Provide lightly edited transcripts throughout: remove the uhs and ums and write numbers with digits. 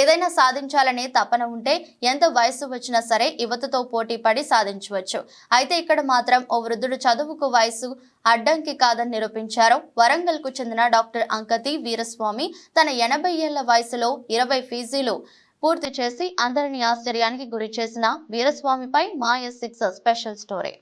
ఏదైనా సాధించాలనే తపన ఉంటే ఎంత వయసు వచ్చినా సరే యువతతో పోటీ పడి సాధించవచ్చు. అయితే ఇక్కడ మాత్రం ఓ వృద్ధుడు చదువుకు వయసు అడ్డంకి కాదని నిరూపించారు. వరంగల్ కు చెందిన డాక్టర్ అంకతి వీరస్వామి తన 80 ఏళ్ల వయసులో 20 ఫీజీలు పూర్తి చేసి అందరినీ ఆశ్చర్యానికి గురి చేసిన వీరస్వామిపై మా S6 స్పెషల్ స్టోరీ.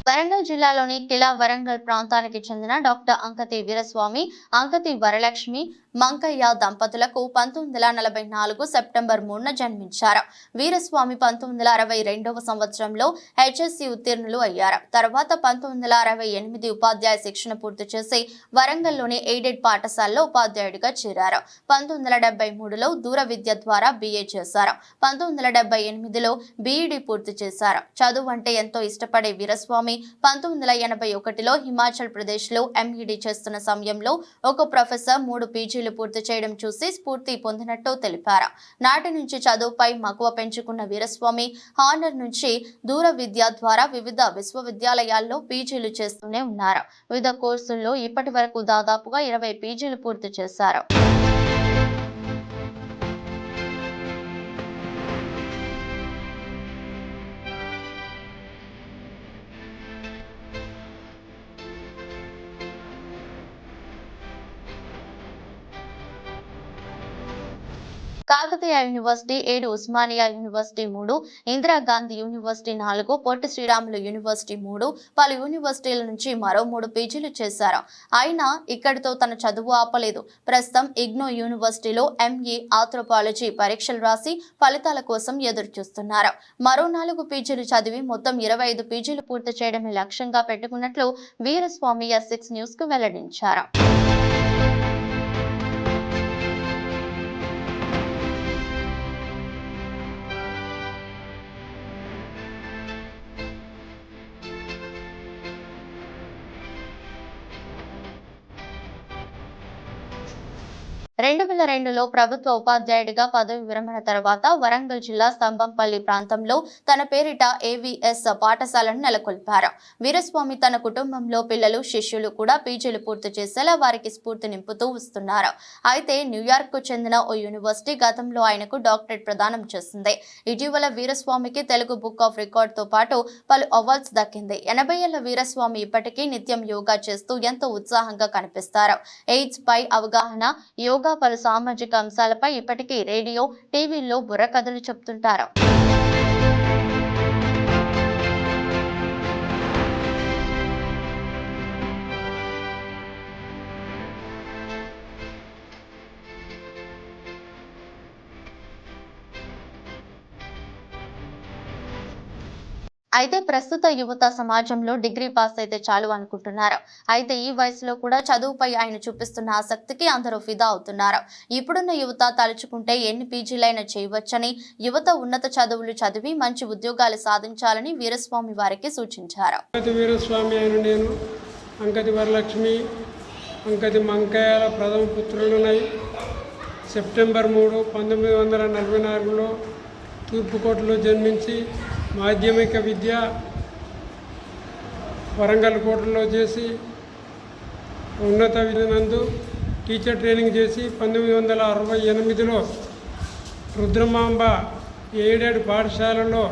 వరంగల్ జిల్లాలోని కిలా వరంగల్ ప్రాంతానికి చెందిన డాక్టర్ అంకతి వీరస్వామి, అంకతి వరలక్ష్మి మంకయ్య దంపతులకు 1944 సెప్టెంబర్ 3న జన్మించారు. వీరస్వామి 1962వ సంవత్సరంలో HSC ఉత్తీర్ణులు అయ్యారు. తర్వాత 1968 ఉపాధ్యాయ శిక్షణ పూర్తి చేసి వరంగల్లోని ఎయిడెడ్ పాఠశాలలో ఉపాధ్యాయుడిగా చేరారు. 1973లో దూర విద్య ద్వారా BA చేశారు. 1978లో BEd పూర్తి చేశారు. చదువు అంటే ఎంతో ఇష్టపడే వీరస్వామి 1981లో హిమాచల్ ప్రదేశ్లో MED చేస్తున్న సమయంలో ఒక ప్రొఫెసర్ 3 PGలు పూర్తి చేయడం చూసి స్ఫూర్తి పొందినట్టు తెలిపారు. నాటి నుంచి చదువుపై మక్కువ పెంచుకున్న వీరస్వామి హానర్ నుంచి దూర విద్య ద్వారా వివిధ విశ్వవిద్యాలయాల్లో PGలు చేస్తూనే ఉన్నారు. వివిధ కోర్సుల్లో ఇప్పటి వరకు దాదాపుగా 20 PGలు పూర్తి చేశారు. Kakatiya university 7, Osmania university 3, Indira Gandhi university 4, Potti Sriramulu university 3, పలు యూనివర్సిటీల నుంచి మరో 3 PGలు చేశారు. అయినా ఇక్కడితో తన చదువు ఆపలేదు. ప్రస్తుతం ఇగ్నో యూనివర్సిటీలో MA ఆంథ్రోపాలజీ పరీక్షలు రాసి ఫలితాల కోసం ఎదురు చూస్తున్నారు. మరో 4 PGలు చదివి మొత్తం 25 PGలు పూర్తి చేయడమే లక్ష్యంగా పెట్టుకున్నట్లు వీరస్వామి S6 న్యూస్ కు వెల్లడించారు. లో ప్రభుత్వ ఉపాధ్యాయుడిగా పదవి విరమణ తర్వాత వరంగల్ జిల్లా స్తంభంపల్లి ప్రాంతంలో తన పేరిట AVS పాఠశాలను నెలకొల్పారు. వీరస్వామి తన కుటుంబంలో పిల్లలు, శిష్యులు కూడా PGలు పూర్తి చేసేలా వారికి స్ఫూర్తి నింపుతూ వస్తున్నారు. అయితే న్యూయార్క్ కు చెందిన ఓ యూనివర్సిటీ గతంలో ఆయనకు డాక్టరేట్ ప్రదానం చేసింది. ఇటీవల వీరస్వామికి తెలుగు బుక్ ఆఫ్ రికార్డ్ తో పాటు పలు అవార్డ్స్ దక్కింది. 80 ఏళ్ల వీరస్వామి ఇప్పటికీ నిత్యం యోగా చేస్తూ ఎంతో ఉత్సాహంగా కనిపిస్తారు. ఎయిడ్స్ పై అవగాహన, యోగా, పలు సామాజిక అంశాలపై ఇప్పటికీ రేడియో, టీవీల్లో బుర్రకథలు చెప్తుంటారు. అయితే ప్రస్తుత యువత సమాజంలో డిగ్రీ పాస్ అయితే చాలు అనుకుంటున్నారు. అయితే ఈ వయసులో కూడా చదువుపై ఆయన చూపిస్తున్న ఆసక్తికి అందరూ ఫిదా అవుతున్నారు. ఇప్పుడున్న యువత తలుచుకుంటే ఎన్ని PGలైనా చేయవచ్చని, యువత ఉన్నత చదువులు చదివి మంచి ఉద్యోగాలు సాధించాలని వీరస్వామి వారికి సూచించారు. వీరస్వామి అయిన నేను అంకతి వరలక్ష్మి, అంకతి మంకయ్యల ప్రథమ పుత్రులున్నాయి. సెప్టెంబర్ 3, 1944లో తూర్పుకోటలో జన్మించి మాధ్యమిక విద్య వరంగల్ కోటలో చేసి ఉన్నత విధినందు టీచర్ ట్రైనింగ్ చేసి 1968లో రుద్రమాంబ ఎయిడెడ్ పాఠశాలలో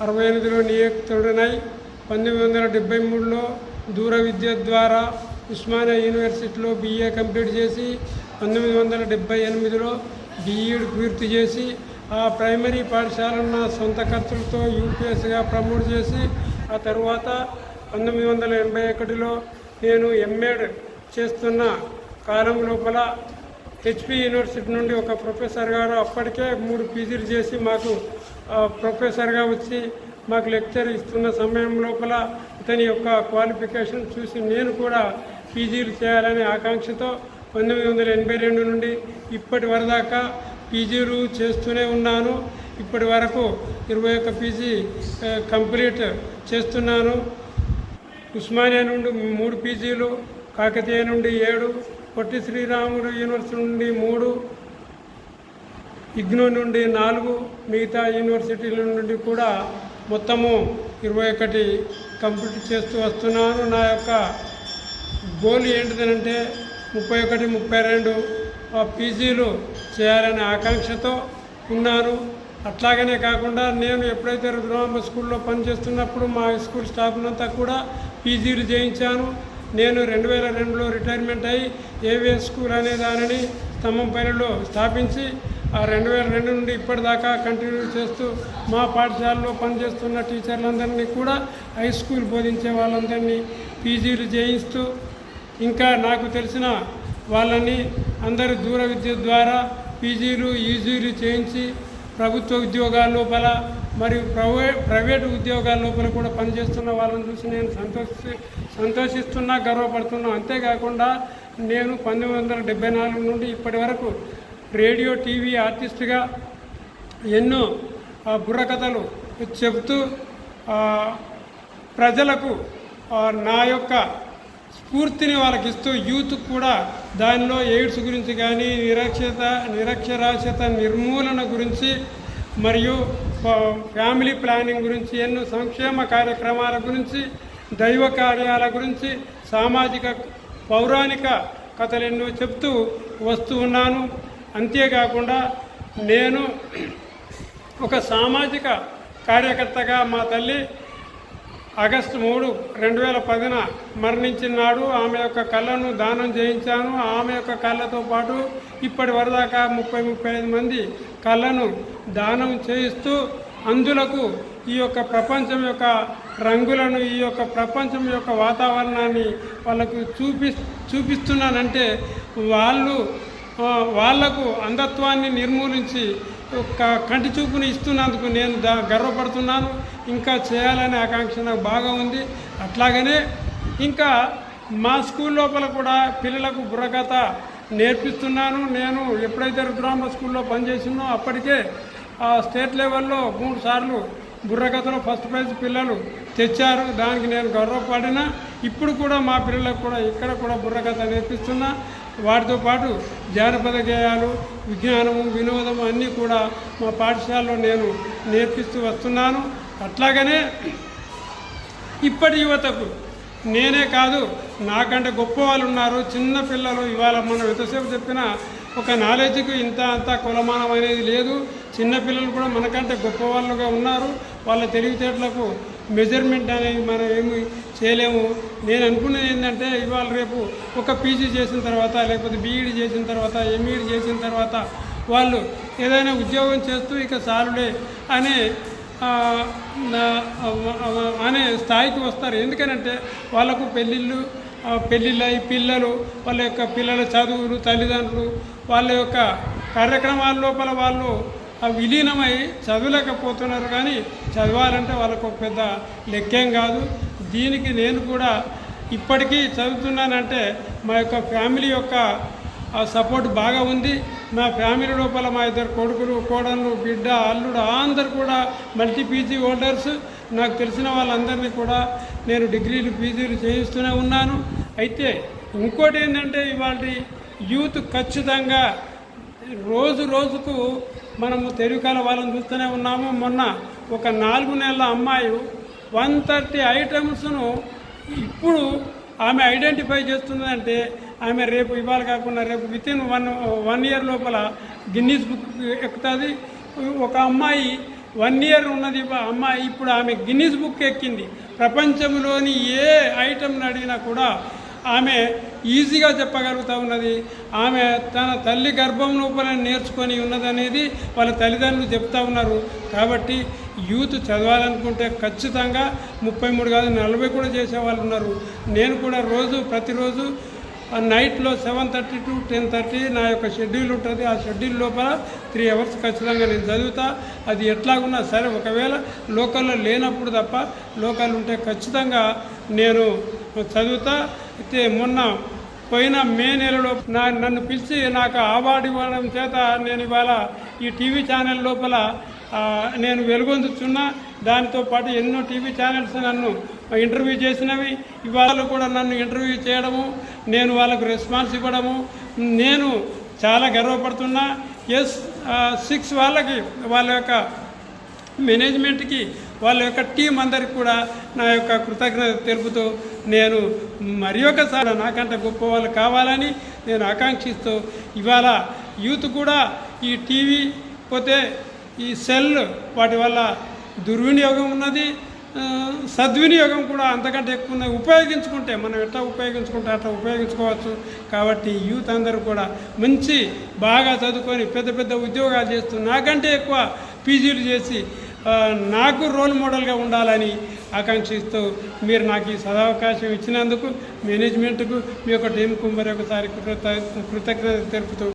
68లో నియుక్తుడినై 1973లో దూర విద్య ద్వారా ఉస్మానియా యూనివర్సిటీలో BA కంప్లీట్ చేసి 1978లో BEd పూర్తి చేసి ఆ ప్రైమరీ పాఠశాలను నా సొంత ఖర్చులతో UPSగా ప్రమోట్ చేసి ఆ తర్వాత 1981లో నేను MEd చేస్తున్న కాలం లోపల HP యూనివర్సిటీ నుండి ఒక ప్రొఫెసర్ గారు అప్పటికే 3 PGలు చేసి మాకు ప్రొఫెసర్గా వచ్చి మాకు లెక్చర్ ఇస్తున్న సమయం లోపల ఇతని యొక్క క్వాలిఫికేషన్ చూసి నేను కూడా PGలు చేయాలనే ఆకాంక్షతో 1982 నుండి ఇప్పటి వరదాకా PGలు చేస్తూనే ఉన్నాను. ఇప్పటి వరకు 21 PG కంప్లీట్ చేస్తున్నాను. ఉస్మానియా నుండి 3 PGలు, కాకతీయ నుండి 7, పొట్టి శ్రీరాములు యూనివర్సిటీ నుండి 3, ఇగ్నో నుండి 4, మిగతా యూనివర్సిటీల నుండి కూడా మొత్తము 21 కంప్లీట్ చేస్తూ వస్తున్నాను. నా యొక్క గోల్ ఏంటిదనంటే 31, 32 పీజీలు చేయాలనే ఆకాంక్షతో ఉన్నాను. అట్లాగనే కాకుండా నేను ఎప్పుడైతే రుద్రమాంబ స్కూల్లో పనిచేస్తున్నప్పుడు మా స్కూల్ స్టాఫ్నంతా కూడా పీజీలు చేయించాను. నేను 2002లో రిటైర్మెంట్ అయ్యి ఏవిఎస్ స్కూల్ అనే దానిని స్తంభంపల్లిలో స్థాపించి ఆ 2002 నుండి ఇప్పటిదాకా కంటిన్యూ చేస్తూ మా పాఠశాలలో పనిచేస్తున్న టీచర్లందరినీ కూడా హై స్కూల్ బోధించే వాళ్ళందరినీ పీజీలు చేయిస్తూ ఇంకా నాకు తెలిసిన వాళ్ళని అందరి దూర విద్య ద్వారా పీజీలు యూజీలు చేయించి ప్రభుత్వ ఉద్యోగాల లోపల మరియు ప్రైవేటు ఉద్యోగాల లోపల కూడా పనిచేస్తున్న వాళ్ళని చూసి నేను సంతోషిస్తున్నా, గర్వపడుతున్నా. అంతేకాకుండా నేను 1974 నుండి ఇప్పటి వరకు రేడియో టీవీ ఆర్టిస్ట్గా ఎన్నో బుర్రకథలు చెబుతూ ప్రజలకు నా యొక్క స్ఫూర్తిని వాళ్ళకి ఇస్తూ యూత్ కూడా దానిలో ఎయిడ్స్ గురించి కానీ నిరక్షరాస్యత నిర్మూలన గురించి మరియు ఫ్యామిలీ ప్లానింగ్ గురించి ఎన్నో సంక్షేమ కార్యక్రమాల గురించి దైవ కార్యాల గురించి సామాజిక పౌరాణిక కథలు ఎన్నో చెప్తూ వస్తూ ఉన్నాను. అంతేకాకుండా నేను ఒక సామాజిక కార్యకర్తగా మా తల్లి ఆగస్టు 3, 2010 మరణించిన నాడు ఆమె యొక్క కళ్ళను దానం చేయించాను. ఆమె యొక్క కళ్ళతో పాటు ఇప్పటి వరదాకా 30-35 మంది కళ్ళను దానం చేయిస్తూ అందులకు ఈ యొక్క ప్రపంచం యొక్క రంగులను, ఈ యొక్క ప్రపంచం యొక్క వాతావరణాన్ని వాళ్ళకు చూపిస్తున్నానంటే వాళ్లకు అంధత్వాన్ని నిర్మూలించి కంటి చూపుని ఇస్తున్నందుకు నేను గర్వపడుతున్నాను. ఇంకా చేయాలనే ఆకాంక్ష నాకు బాగా ఉంది. అట్లాగనే ఇంకా మా స్కూల్ లోపల కూడా పిల్లలకు బుర్రకథ నేర్పిస్తున్నాను. నేను ఎప్పుడైతే రుద్రాంబ స్కూల్లో పనిచేసినో అప్పటికే స్టేట్ లెవెల్లో 3 సార్లు బుర్రకథలో ఫస్ట్ ప్రైజ్ పిల్లలు తెచ్చారు. దానికి నేను గర్వపడినా. ఇప్పుడు కూడా మా పిల్లలకు కూడా ఇక్కడ కూడా బుర్రకథ నేర్పిస్తున్నా. వాటితో పాటు జానపద గేయాలు, విజ్ఞానము, వినోదము అన్నీ కూడా మా పాఠశాలలో నేను నేర్పిస్తూ వస్తున్నాను. అట్లాగనే ఇప్పటి యువతకు నేనే కాదు, నాకంటే గొప్ప వాళ్ళు ఉన్నారు. చిన్న పిల్లలు ఇవాళ మనం ఎంతసేపు చెప్పినా ఒక నాలెడ్జ్కి అంత కులమానం అనేది లేదు. చిన్నపిల్లలు కూడా మనకంటే గొప్ప వాళ్ళుగా ఉన్నారు. వాళ్ళ తెలివితేటలకు మెజర్మెంట్ అనేది మనం ఏమి చేయలేము. నేను అనుకునేది ఏంటంటే ఇవాళ రేపు ఒక పీజీ చేసిన తర్వాత లేకపోతే బీఈడీ చేసిన తర్వాత ఎంఈడీ చేసిన తర్వాత వాళ్ళు ఏదైనా ఉద్యోగం చేస్తూ ఇక సాలుడే అనే స్థాయికి వస్తారు. ఎందుకనంటే వాళ్ళకు పెళ్ళిళ్ళై పిల్లలు, వాళ్ళ యొక్క పిల్లల చదువులు, తల్లిదండ్రులు వాళ్ళ యొక్క కార్యక్రమాల లోపల వాళ్ళు విలీనమై చదవలేకపోతున్నారు. కానీ చదవాలంటే వాళ్ళకు ఒక పెద్ద లెక్కేం కాదు. దీనికి నేను కూడా ఇప్పటికీ చదువుతున్నానంటే మా యొక్క ఫ్యామిలీ యొక్క సపోర్ట్ బాగా ఉంది. మా ఫ్యామిలీ లోపల మా 2 కొడుకులు, కోడళ్ళు, బిడ్డ, అల్లుడు అందరు కూడా మల్టీ పీజీ హోల్డర్స్. నాకు తెలిసిన వాళ్ళందరినీ కూడా నేను డిగ్రీలు, పీజీలు చేయిస్తూనే ఉన్నాను. అయితే ఇంకోటి ఏంటంటే ఇవాళ యూత్ ఖచ్చితంగా రోజుకు మనము తెలుగుకాల వాళ్ళని చూస్తూనే ఉన్నాము. మొన్న ఒక 4 నెలల అమ్మాయి 130 ఐటమ్స్ను ఇప్పుడు ఆమె ఐడెంటిఫై చేస్తుందంటే ఆమె రేపు ఇవాళ కాకుండా రేపు వితిన్ 1 ఇయర్ లోపల గిన్నీస్ బుక్ ఎక్కుతుంది. ఒక అమ్మాయి 1 ఇయర్ ఉన్నది అమ్మాయి ఇప్పుడు ఆమె గిన్నీస్ బుక్ ఎక్కింది. ప్రపంచంలోని ఏ ఐటమ్ని అడిగినా కూడా ఆమె ఈజీగా చెప్పగలుగుతూ ఉన్నది. ఆమె తన తల్లి గర్భం లోపల నేర్చుకొని ఉన్నదనేది వాళ్ళ తల్లిదండ్రులు చెప్తూ ఉన్నారు. కాబట్టి యూత్ చదవాలనుకుంటే ఖచ్చితంగా 33 కాదు 40 కూడా చేసేవాళ్ళు ఉన్నారు. నేను కూడా ప్రతిరోజు నైట్లో 7:30 to 10:30 నా యొక్క షెడ్యూల్ ఉంటుంది. ఆ షెడ్యూల్ లోపల 3 అవర్స్ ఖచ్చితంగా నేను చదువుతా. అది ఎట్లాగున్నా సరే, ఒకవేళ లోకల్లో లేనప్పుడు తప్ప, లోకల్ ఉంటే ఖచ్చితంగా నేను చదువుతా. అయితే మొన్న పోయిన మే నెలలో నన్ను పిలిచి నాకు అవార్డు ఇవ్వడం చేత నేను ఇవాళ ఈ టీవీ ఛానల్ లోపల నేను వెలుగొందుతున్నా. దానితో పాటు ఎన్నో టీవీ ఛానల్స్ నన్ను ఇంటర్వ్యూ చేసినవి, ఇవాళ కూడా నన్ను ఇంటర్వ్యూ చేయడము, నేను వాళ్ళకు రెస్పాన్స్ ఇవ్వడము నేను చాలా గర్వపడుతున్నా. S6 వాళ్ళకి, వాళ్ళ యొక్క మేనేజ్మెంట్కి, వాళ్ళ యొక్క టీం అందరికి కూడా నా యొక్క కృతజ్ఞత తెలుపుతూ నేను మరి ఒకసారి నాకంటే గొప్ప వాళ్ళు కావాలని నేను ఆకాంక్షిస్తూ, ఇవాళ యూత్ కూడా ఈ టీవీ పోతే ఈ సెల్ వాటి వల్ల దుర్వినియోగం ఉన్నది, సద్వినియోగం కూడా అంతకంటే ఎక్కువ ఉన్నది. ఉపయోగించుకుంటే మనం ఎట్లా ఉపయోగించుకుంటే అట్లా ఉపయోగించుకోవచ్చు. కాబట్టి యూత్ అందరూ కూడా మంచి బాగా చదువుకొని పెద్ద పెద్ద ఉద్యోగాలు చేస్తూ నాకంటే ఎక్కువ పీజీలు చేసి నాకు రోల్ మోడల్గా ఉండాలని ఆకాంక్షిస్తూ మీరు నాకు ఈ సదవకాశం ఇచ్చినందుకు మేనేజ్మెంట్కు మీ యొక్క టీంకు మరొకసారి కృతజ్ఞత తెలుపుతూ